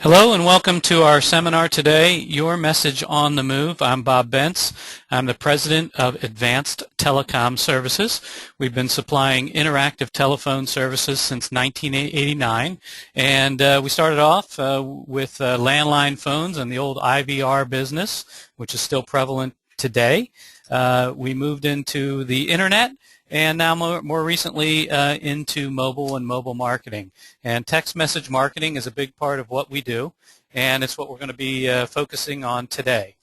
Hello and welcome to our seminar today, Your Message on the Move. I'm Bob Bentz. I'm the president of Advanced Telecom Services. We've been supplying interactive telephone services since 1989, and we started off with landline phones and the old IVR business, which is still prevalent today. We moved into the internet, and now more recently into mobile and mobile marketing. And text message marketing is a big part of what we do, and it's what we're going to be focusing on today.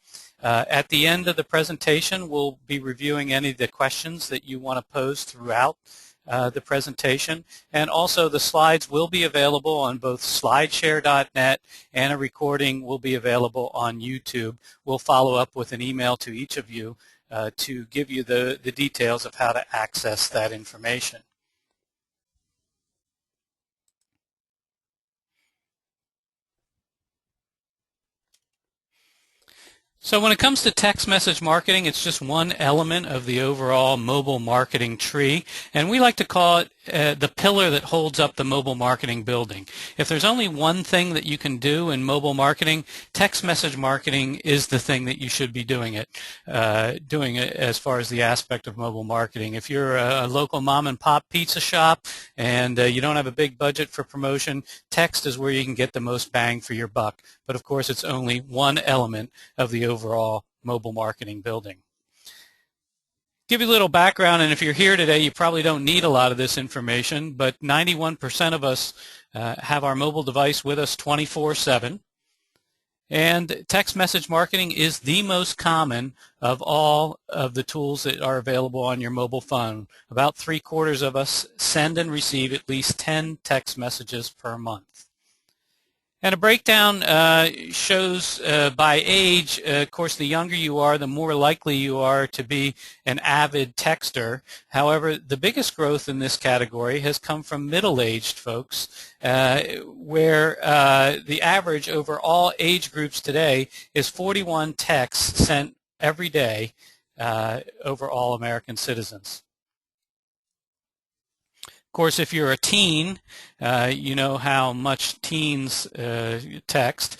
At the end of the presentation, we'll be reviewing any of the questions that you want to pose throughout the presentation, and also the slides will be available on both slideshare.net, and a recording will be available on YouTube. We'll follow up with an email to each of you to give you the details of how to access that information. So when it comes to text message marketing, it's just one element of the overall mobile marketing tree, and we like to call it the pillar that holds up the mobile marketing building. If there's only one thing that you can do in mobile marketing, text message marketing is the thing that you should be doing it as far as the aspect of mobile marketing. If you're a local mom and pop pizza shop and you don't have a big budget for promotion, text is where you can get the most bang for your buck. But of course, it's only one element of the overall mobile marketing building. Give you a little background, and if you're here today, you probably don't need a lot of this information, but 91% of us have our mobile device with us 24/7. And text message marketing is the most common of all of the tools that are available on your mobile phone. About 3/4 of us send and receive at least 10 text messages per month. And a breakdown shows by age, of course, the younger you are, the more likely you are to be an avid texter. However, the biggest growth in this category has come from middle-aged folks, where the average over all age groups today is 41 texts sent every day over all American citizens. Of course, if you're a teen, you know how much teens text.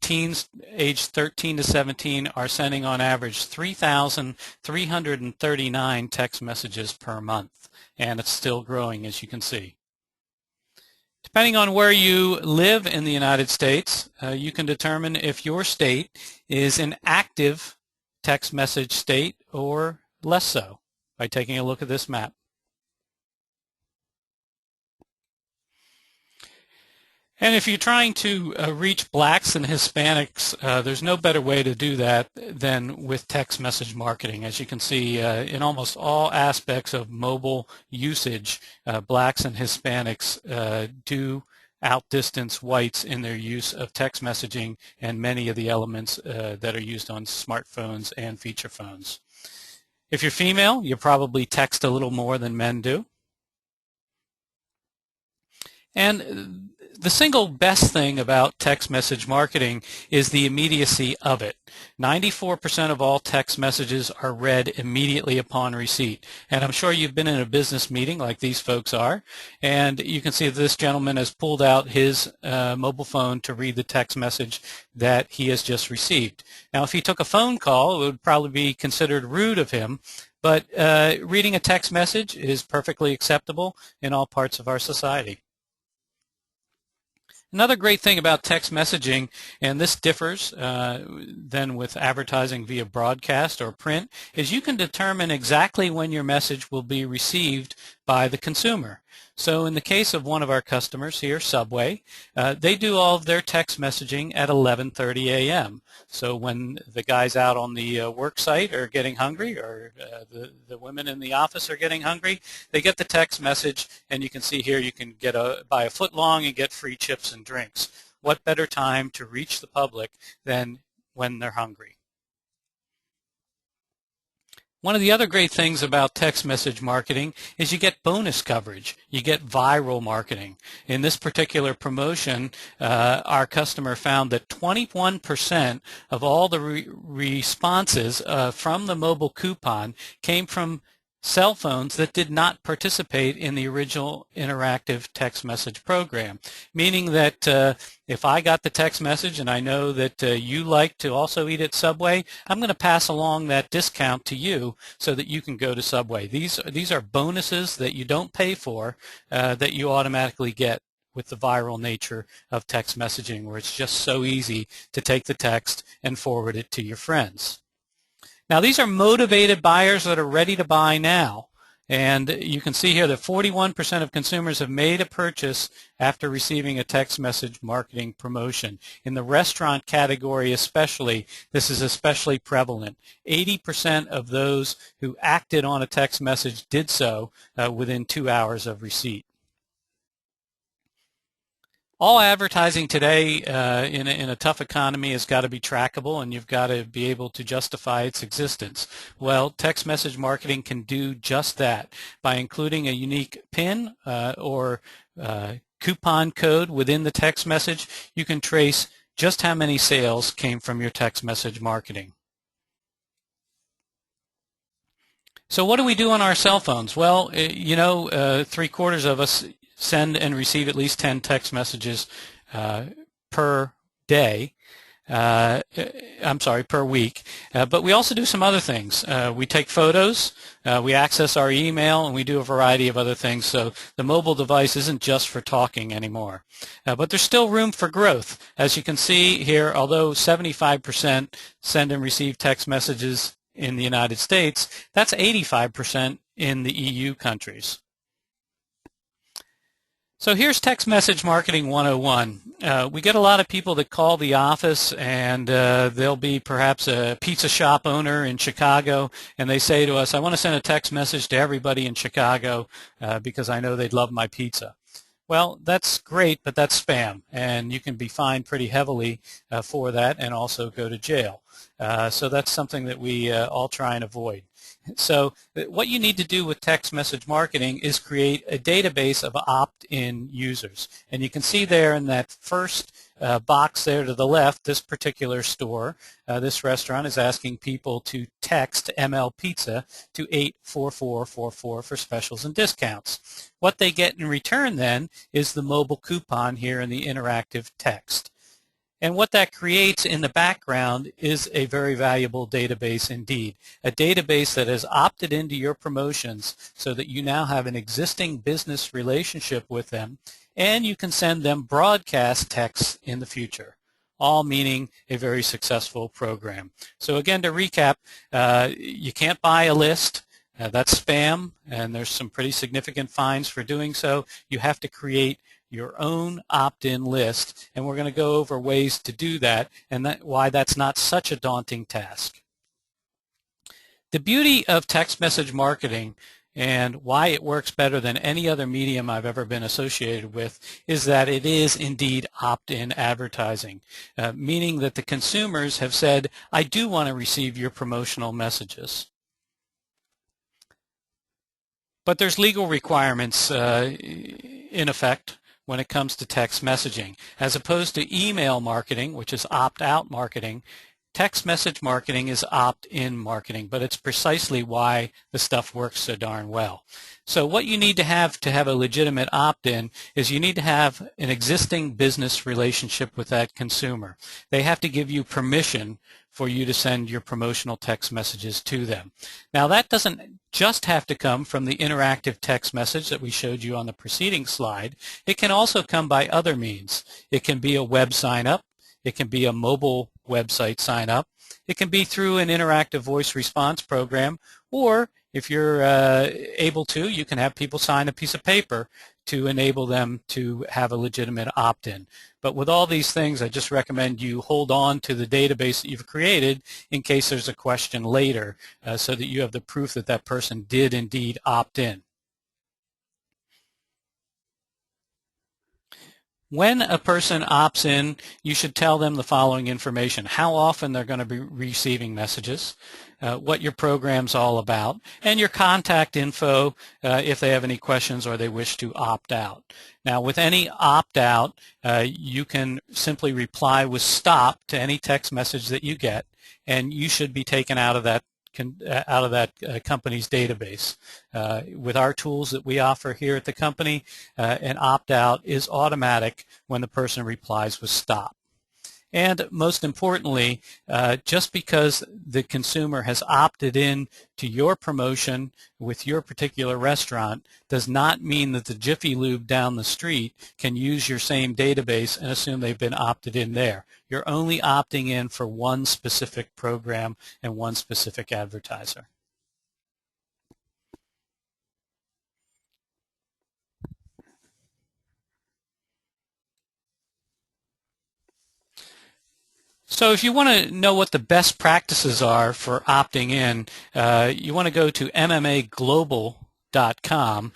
Teens aged 13 to 17 are sending on average 3,339 text messages per month, and it's still growing, as you can see. Depending on where you live in the United States, you can determine if your state is an active text message state or less so by taking a look at this map. And if you're trying to reach blacks and Hispanics, there's no better way to do that than with text message marketing. As you can see, in almost all aspects of mobile usage, blacks and Hispanics do outdistance whites in their use of text messaging and many of the elements that are used on smartphones and feature phones. If you're female, you probably text a little more than men do. And the single best thing about text message marketing is the immediacy of it. 94% of all text messages are read immediately upon receipt. And I'm sure you've been in a business meeting like these folks are, and you can see that this gentleman has pulled out his mobile phone to read the text message that he has just received. Now, if he took a phone call, it would probably be considered rude of him, but reading a text message is perfectly acceptable in all parts of our society. Another great thing about text messaging, and this differs than with advertising via broadcast or print, is you can determine exactly when your message will be received by the consumer. So in the case of one of our customers here, Subway, they do all of their text messaging at 11:30 a.m. So when the guys out on the work site are getting hungry, or the women in the office are getting hungry, they get the text message, and you can see here you can buy a foot long and get free chips and drinks. What better time to reach the public than when they're hungry? One of the other great things about text message marketing is you get bonus coverage. You get viral marketing. In this particular promotion, our customer found that 21% of all the responses from the mobile coupon came from cell phones that did not participate in the original interactive text message program, meaning that if I got the text message and I know that you like to also eat at Subway, I'm going to pass along that discount to you so that you can go to Subway. These are bonuses that you don't pay for that you automatically get with the viral nature of text messaging, where it's just so easy to take the text and forward it to your friends. Now, these are motivated buyers that are ready to buy now. And you can see here that 41% of consumers have made a purchase after receiving a text message marketing promotion. In the restaurant category especially, this is especially prevalent. 80% of those who acted on a text message did so within 2 hours of receipt. All advertising today in a tough economy has got to be trackable, and you've got to be able to justify its existence. Well, text message marketing can do just that by including a unique PIN or coupon code within the text message. You can trace just how many sales came from your text message marketing. So what do we do on our cell phones? Well, you know, 3/4 of us send and receive at least 10 text messages per day. Per week. But we also do some other things. We take photos, we access our email, and we do a variety of other things. So the mobile device isn't just for talking anymore. But there's still room for growth. As you can see here, although 75% send and receive text messages in the United States, that's 85% in the EU countries. So here's Text Message Marketing 101. We get a lot of people that call the office, and they'll be perhaps a pizza shop owner in Chicago, and they say to us, I want to send a text message to everybody in Chicago because I know they'd love my pizza. Well, that's great, but that's spam, and you can be fined pretty heavily for that and also go to jail. So that's something that we all try and avoid. So what you need to do with text message marketing is create a database of opt-in users. And you can see there in that first box there to the left, this particular store, this restaurant is asking people to text ML Pizza to 84444 for specials and discounts. What they get in return then is the mobile coupon here in the interactive text. And what that creates in the background is a very valuable database indeed, a database that has opted into your promotions so that you now have an existing business relationship with them, and you can send them broadcast texts in the future, all meaning a very successful program. So again, to recap, you can't buy a list. That's spam, and there's some pretty significant fines for doing so. You have to create your own opt-in list, and we're going to go over ways to do that and why that's not such a daunting task. The beauty of text message marketing and why it works better than any other medium I've ever been associated with is that it is indeed opt-in advertising, meaning that the consumers have said, I do want to receive your promotional messages. But there's legal requirements in effect when it comes to text messaging. As opposed to email marketing, which is opt-out marketing, text message marketing is opt-in marketing, but it's precisely why the stuff works so darn well. So what you need to have a legitimate opt-in is you need to have an existing business relationship with that consumer. They have to give you permission for you to send your promotional text messages to them. Now that doesn't just have to come from the interactive text message that we showed you on the preceding slide. It can also come by other means. It can be a web sign-up. It can be a mobile website sign-up. It can be through an interactive voice response program, or if you're able to, you can have people sign a piece of paper to enable them to have a legitimate opt-in. But with all these things, I just recommend you hold on to the database that you've created in case there's a question later so that you have the proof that that person did indeed opt in. When a person opts in, you should tell them the following information: how often they're going to be receiving messages, what your program's all about, and your contact info if they have any questions or they wish to opt out. Now, with any opt-out, you can simply reply with stop to any text message that you get, and you should be taken out of that company's database. With our tools that we offer here at the company, an opt-out is automatic when the person replies with stop. And most importantly, just because the consumer has opted in to your promotion with your particular restaurant does not mean that the Jiffy Lube down the street can use your same database and assume they've been opted in there. You're only opting in for one specific program and one specific advertiser. So if you want to know what the best practices are for opting in, you want to go to MMAglobal.com,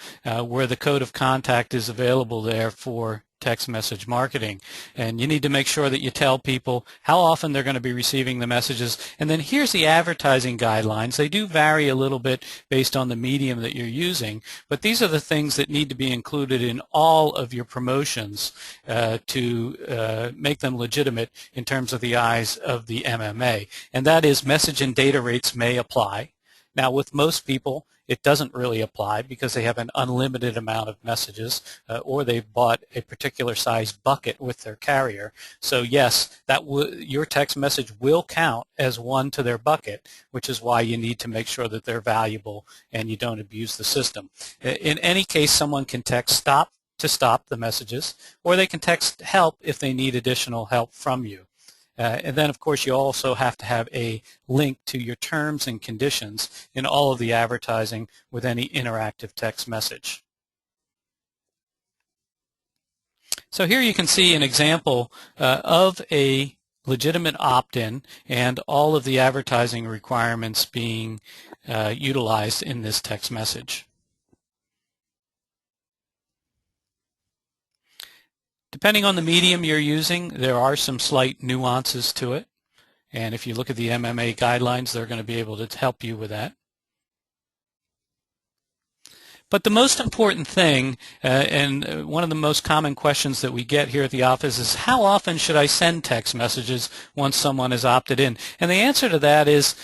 where the code of contact is available there for text message marketing. And you need to make sure that you tell people how often they're going to be receiving the messages. And then here's the advertising guidelines. They do vary a little bit based on the medium that you're using, but these are the things that need to be included in all of your promotions to make them legitimate in terms of the eyes of the MMA. And that is, message and data rates may apply. Now, with most people, it doesn't really apply because they have an unlimited amount of messages, or they've bought a particular size bucket with their carrier. So yes, your text message will count as one to their bucket, which is why you need to make sure that they're valuable and you don't abuse the system. In any case, someone can text stop to stop the messages, or they can text help if they need additional help from you. And then, of course, you also have to have a link to your terms and conditions in all of the advertising with any interactive text message. So here you can see an example of a legitimate opt-in and all of the advertising requirements being utilized in this text message. Depending on the medium you're using, there are some slight nuances to it. And if you look at the MMA guidelines, they're going to be able to help you with that. But the most important thing, and one of the most common questions that we get here at the office is, how often should I send text messages once someone has opted in? And the answer to that is,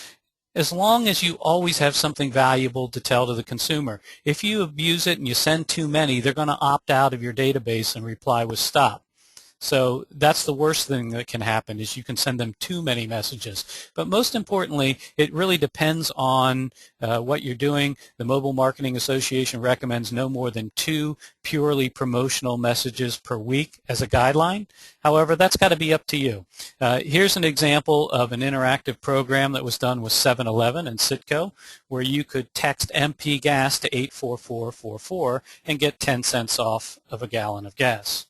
as long as you always have something valuable to tell to the consumer. If you abuse it and you send too many, they're going to opt out of your database and reply with stop. So that's the worst thing that can happen, is you can send them too many messages. But most importantly, it really depends on what you're doing. The Mobile Marketing Association recommends no more than 2 purely promotional messages per week as a guideline. However, that's got to be up to you. Here's an example of an interactive program that was done with 7-Eleven and Citgo, where you could text MP gas to 84444 and get 10 cents off of a gallon of gas.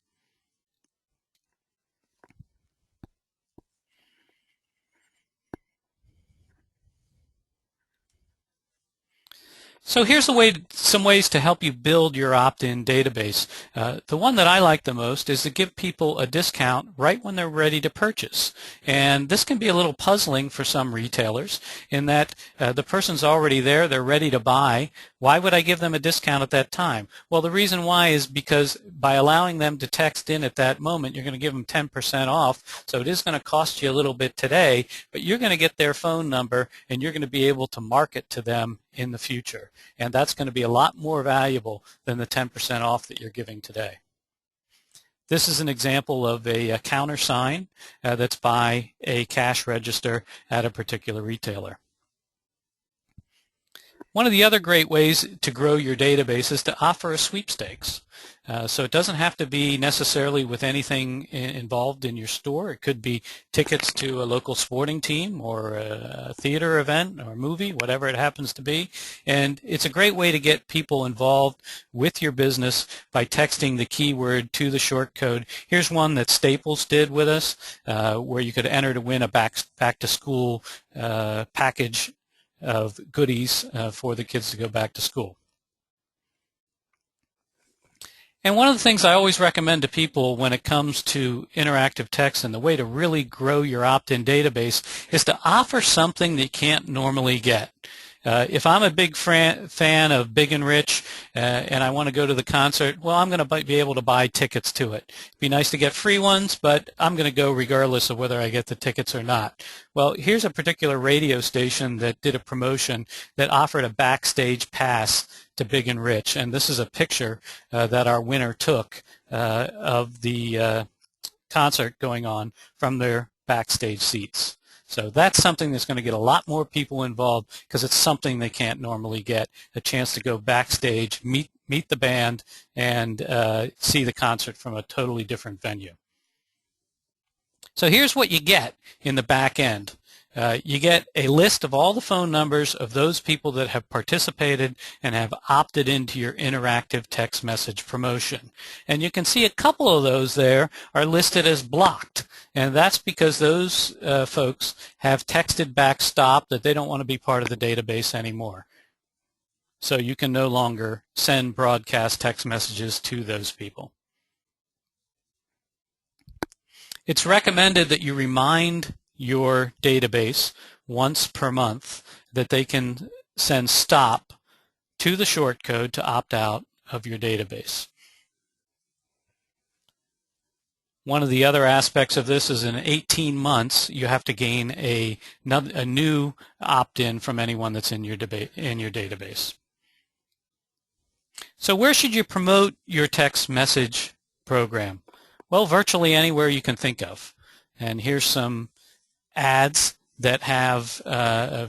So here's some ways to help you build your opt-in database. The one that I like the most is to give people a discount right when they're ready to purchase. And this can be a little puzzling for some retailers in that the person's already there, they're ready to buy. Why would I give them a discount at that time? Well, the reason why is because by allowing them to text in at that moment, you're going to give them 10% off. So it is going to cost you a little bit today, but you're going to get their phone number and you're going to be able to market to them in the future. And that's going to be a lot more valuable than the 10% off that you're giving today. This is an example of a countersign that's by a cash register at a particular retailer. One of the other great ways to grow your database is to offer a sweepstakes. So it doesn't have to be necessarily with anything involved in your store. It could be tickets to a local sporting team or a theater event or movie, whatever it happens to be. And it's a great way to get people involved with your business by texting the keyword to the short code. Here's one that Staples did with us, where you could enter to win a back-to-school package of goodies for the kids to go back to school. And one of the things I always recommend to people when it comes to interactive text and the way to really grow your opt-in database is to offer something that you can't normally get. If I'm a big fan of Big and Rich and I want to go to the concert, well, I'm going to be able to buy tickets to it. It'd be nice to get free ones, but I'm going to go regardless of whether I get the tickets or not. Well, here's a particular radio station that did a promotion that offered a backstage pass to Big and Rich, and this is a picture that our winner took of the concert going on from their backstage seats. So that's something that's going to get a lot more people involved because it's something they can't normally get, a chance to go backstage, meet the band, and see the concert from a totally different venue. So here's what you get in the back end. You get a list of all the phone numbers of those people that have participated and have opted into your interactive text message promotion. And you can see a couple of those there are listed as blocked. And that's because those folks have texted back stop, that they don't want to be part of the database anymore. So you can no longer send broadcast text messages to those people. It's recommended that you remind your database once per month that they can send stop to the shortcode to opt out of your database. One of the other aspects of this is in 18 months you have to gain a new opt-in from anyone that's in your database. So where should you promote your text message program? Well, virtually anywhere you can think of. And here's some ads that have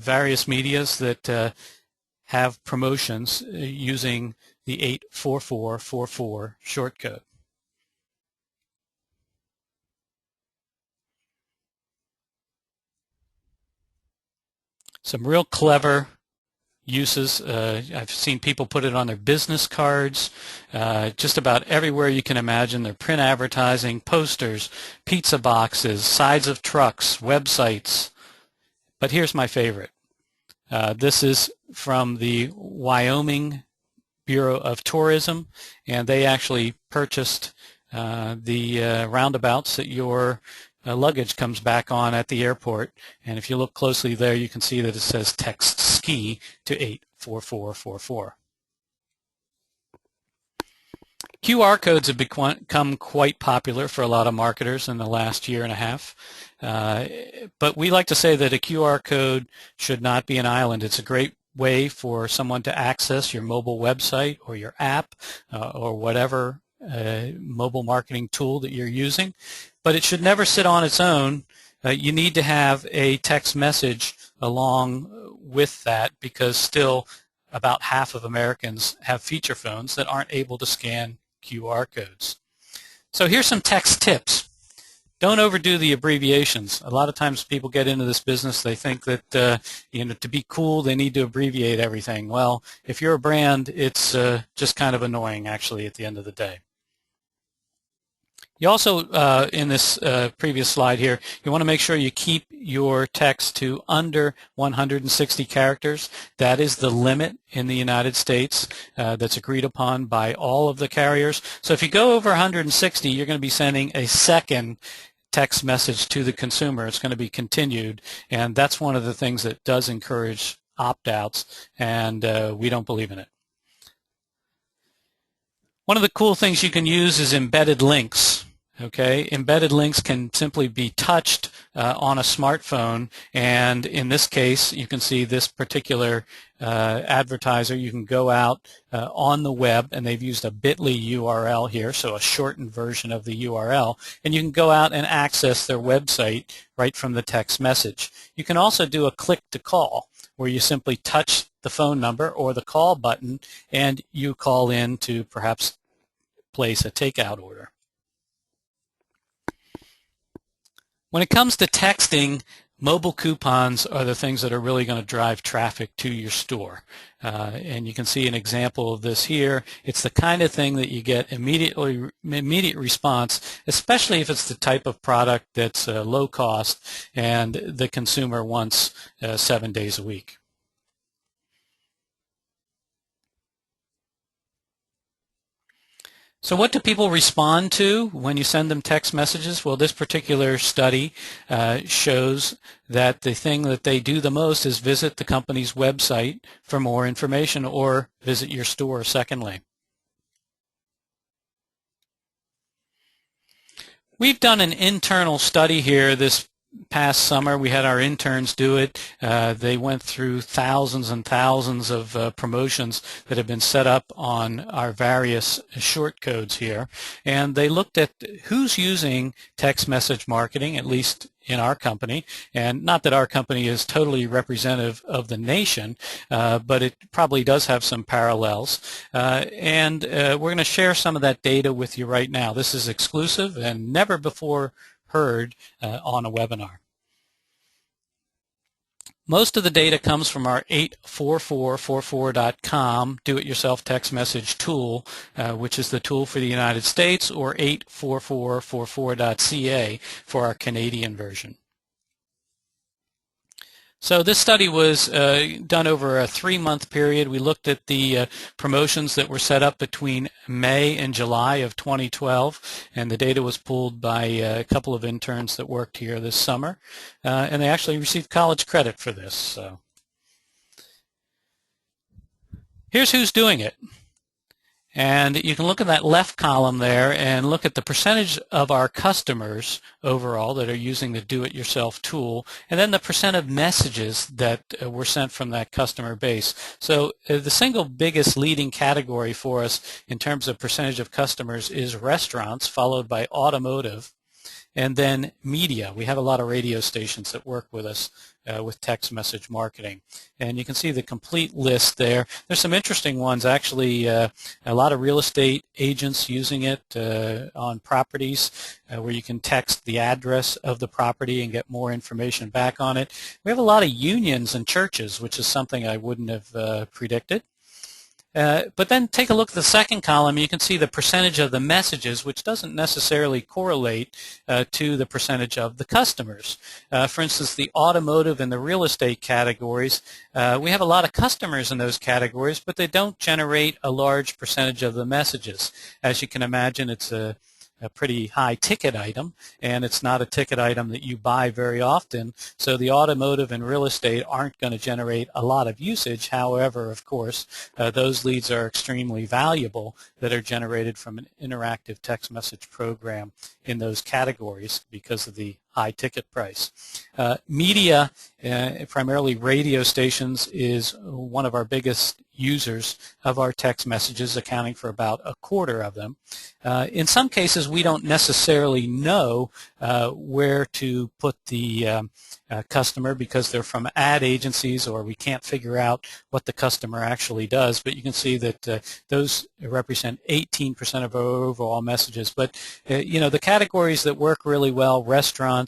various medias that have promotions using the 84444 shortcode. Some real clever uses. I've seen people put it on their business cards, just about everywhere you can imagine. Their print advertising, posters, pizza boxes, sides of trucks, websites. But here's my favorite. This is from the Wyoming Bureau of Tourism, and they actually purchased the roundabouts that your luggage comes back on at the airport, and if you look closely there you can see that it says text ski to 84444. QR codes have become quite popular for a lot of marketers in the last year and a half, but we like to say that a QR code should not be an island. It's a great way for someone to access your mobile website or your app or whatever mobile marketing tool that you're using, but it should never sit on its own. You need to have a text message along with that, because still about half of Americans have feature phones that aren't able to scan QR codes. So here's some text tips. Don't overdo the abbreviations. A lot of times people get into this business, they think that to be cool they need to abbreviate everything. Well, if you're a brand, it's just kind of annoying actually at the end of the day. You also, in this previous slide here, you want to make sure you keep your text to under 160 characters. That is the limit in the United States that's agreed upon by all of the carriers. So if you go over 160, you're going to be sending a second text message to the consumer. It's going to be continued, and that's one of the things that does encourage opt-outs, and we don't believe in it. One of the cool things you can use is embedded links. Okay, embedded links can simply be touched on a smartphone, and in this case you can see this particular advertiser. You can go out on the web, and they've used a bit.ly URL here, so a shortened version of the URL, and you can go out and access their website right from the text message. You can also do a click to call, where you simply touch the phone number or the call button and you call in to perhaps place a takeout order. When it comes to texting, mobile coupons are the things that are really going to drive traffic to your store. And you can see an example of this here. It's the kind of thing that you get immediate response, especially if it's the type of product that's low cost and the consumer wants 7 days a week. So what do people respond to when you send them text messages? Well, this particular study shows that the thing that they do the most is visit the company's website for more information or visit your store, secondly. We've done an internal study here this past summer. We had our interns do it. They went through thousands and thousands of promotions that have been set up on our various short codes here. And they looked at who's using text message marketing, at least in our company, and not that our company is totally representative of the nation, but it probably does have some parallels. And we're going to share some of that data with you right now. This is exclusive and never before heard on a webinar. Most of the data comes from our 84444.com do-it-yourself text message tool, which is the tool for the United States, or 84444.ca for our Canadian version. So this study was done over a 3-month period. We looked at the promotions that were set up between May and July of 2012, and the data was pulled by a couple of interns that worked here this summer, and they actually received college credit for this. So here's who's doing it. And you can look at that left column there and look at the percentage of our customers overall that are using the do-it-yourself tool, and then the percent of messages that were sent from that customer base. So the single biggest leading category for us in terms of percentage of customers is restaurants, followed by automotive, and then media. We have a lot of radio stations that work with us with text message marketing. And you can see the complete list there. There's some interesting ones, actually. A lot of real estate agents using it on properties where you can text the address of the property and get more information back on it. We have a lot of unions and churches, which is something I wouldn't have predicted. But then take a look at the second column. You can see the percentage of the messages, which doesn't necessarily correlate to the percentage of the customers. For instance, the automotive and the real estate categories, we have a lot of customers in those categories, but they don't generate a large percentage of the messages. As you can imagine, it's a pretty high ticket item, and it's not a ticket item that you buy very often, so the automotive and real estate aren't going to generate a lot of usage. However, of course, those leads are extremely valuable that are generated from an interactive text message program in those categories because of the high ticket price. Media, primarily radio stations, is one of our biggest users of our text messages, accounting for about a quarter of them. In some cases, we don't necessarily know where to put the customer because they're from ad agencies, or we can't figure out what the customer actually does, but you can see that those represent 18% of our overall messages. But you know, the categories that work really well, restaurants,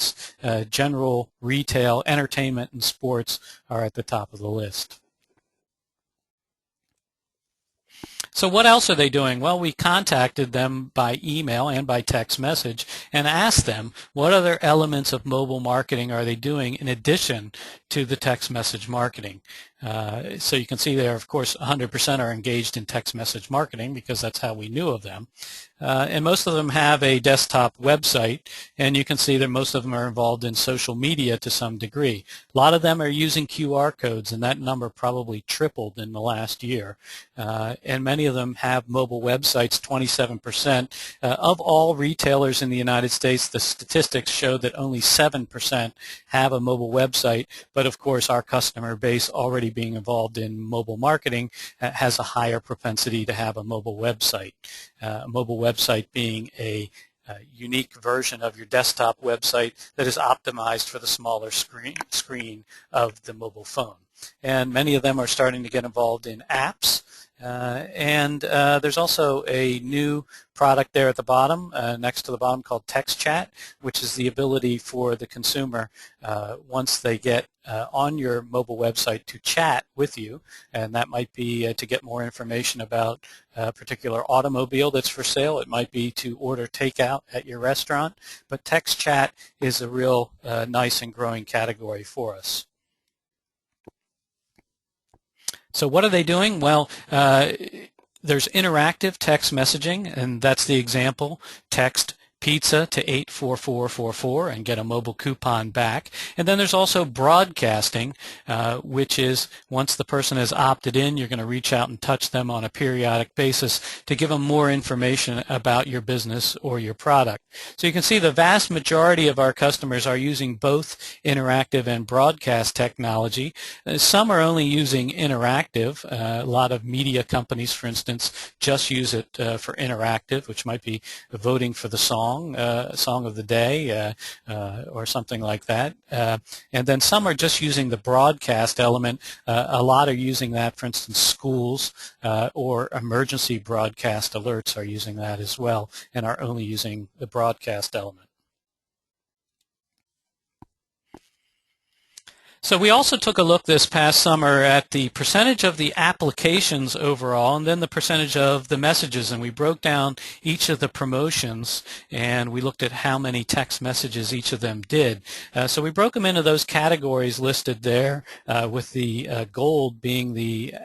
general retail, entertainment, and sports, are at the top of the list. So what else are they doing? Well, we contacted them by email and by text message and asked them what other elements of mobile marketing are they doing in addition to the text message marketing. So you can see there, of course, 100% are engaged in text message marketing because that's how we knew of them. And most of them have a desktop website, and you can see that most of them are involved in social media to some degree. A lot of them are using QR codes, and that number probably tripled in the last year. And many of them have mobile websites, 27%. Of all retailers in the United States, the statistics show that only 7% have a mobile website, but of course our customer base already being involved in mobile marketing has a higher propensity to have a mobile website. A mobile website being a unique version of your desktop website that is optimized for the smaller screen of the mobile phone. And many of them are starting to get involved in apps. And there's also a new product there at the bottom, next to the bottom, called Text Chat, which is the ability for the consumer, once they get on your mobile website, to chat with you, and that might be to get more information about a particular automobile that's for sale. It might be to order takeout at your restaurant, but Text Chat is a real nice and growing category for us. So what are they doing? Well, There's interactive text messaging, and that's the example. Text pizza to 84444 and get a mobile coupon back. And then there's also broadcasting, which is once the person has opted in, you're going to reach out and touch them on a periodic basis to give them more information about your business or your product. So you can see the vast majority of our customers are using both interactive and broadcast technology. Some are only using interactive. A lot of media companies, for instance, just use it for interactive, which might be voting for the song of the day, or something like that. And then some are just using the broadcast element. A lot are using that, for instance, schools or emergency broadcast alerts are using that as well and are only using the broadcast element. So we also took a look this past summer at the percentage of the applications overall and then the percentage of the messages, and we broke down each of the promotions and we looked at how many text messages each of them did. So we broke them into those categories listed there, with the gold being the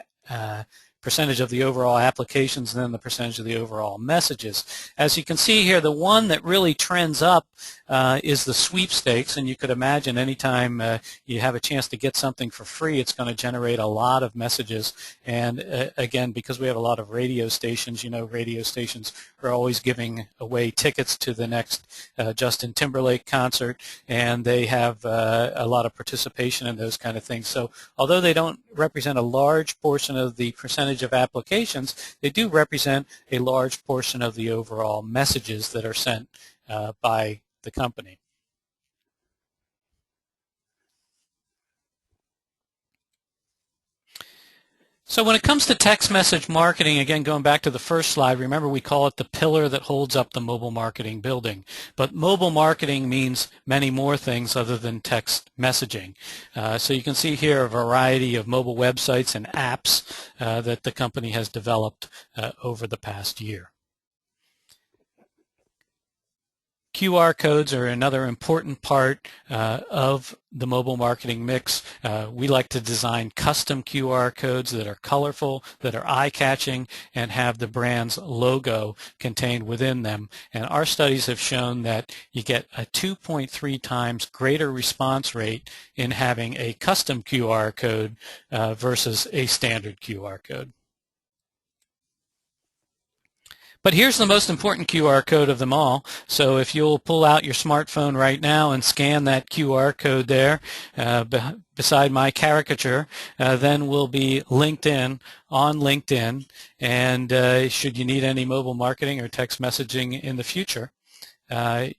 percentage of the overall applications and then the percentage of the overall messages. As you can see here, the one that really trends up is the sweepstakes, and you could imagine anytime you have a chance to get something for free, it's going to generate a lot of messages. And again, because we have a lot of radio stations, you know, radio stations are always giving away tickets to the next Justin Timberlake concert, and they have a lot of participation in those kind of things. So although they don't represent a large portion of the percentage of applications, they do represent a large portion of the overall messages that are sent by the company. So when it comes to text message marketing, again, going back to the first slide, remember we call it the pillar that holds up the mobile marketing building. But mobile marketing means many more things other than text messaging. So you can see here a variety of mobile websites and apps that the company has developed over the past year. QR codes are another important part of the mobile marketing mix. We like to design custom QR codes that are colorful, that are eye-catching, and have the brand's logo contained within them. And our studies have shown that you get a 2.3 times greater response rate in having a custom QR code versus a standard QR code. But here's the most important QR code of them all. So if you'll pull out your smartphone right now and scan that QR code there beside my caricature, then we'll be linked in on LinkedIn. And should you need any mobile marketing or text messaging in the future,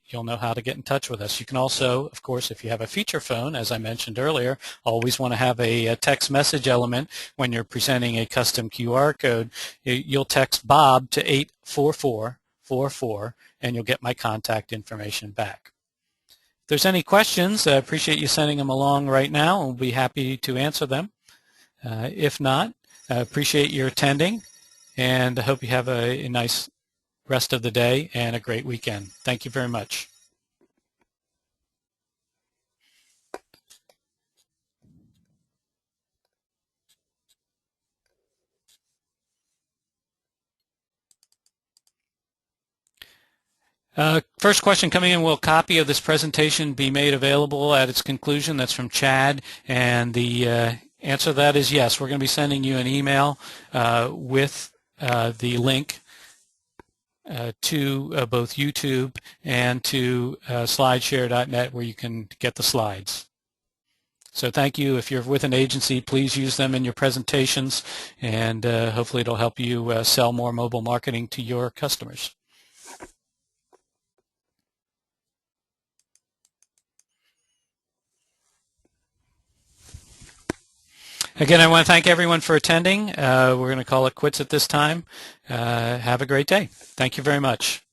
you'll know how to get in touch with us. You can also, of course, if you have a feature phone, as I mentioned earlier, always want to have a text message element when you're presenting a custom QR code. You'll text Bob to 84444 and you'll get my contact information back. If there's any questions, I appreciate you sending them along right now, and we'll be happy to answer them. If not, I appreciate your attending, and I hope you have a nice rest of the day and a great weekend. Thank you very much. First question coming in, will a copy of this presentation be made available at its conclusion? That's from Chad, and the answer to that is yes. We're going to be sending you an email with the link to both YouTube and to slideshare.net where you can get the slides. So thank you. If you're with an agency, please use them in your presentations, and hopefully it'll help you sell more mobile marketing to your customers. Again, I want to thank everyone for attending. We're going to call it quits at this time. Have a great day. Thank you very much.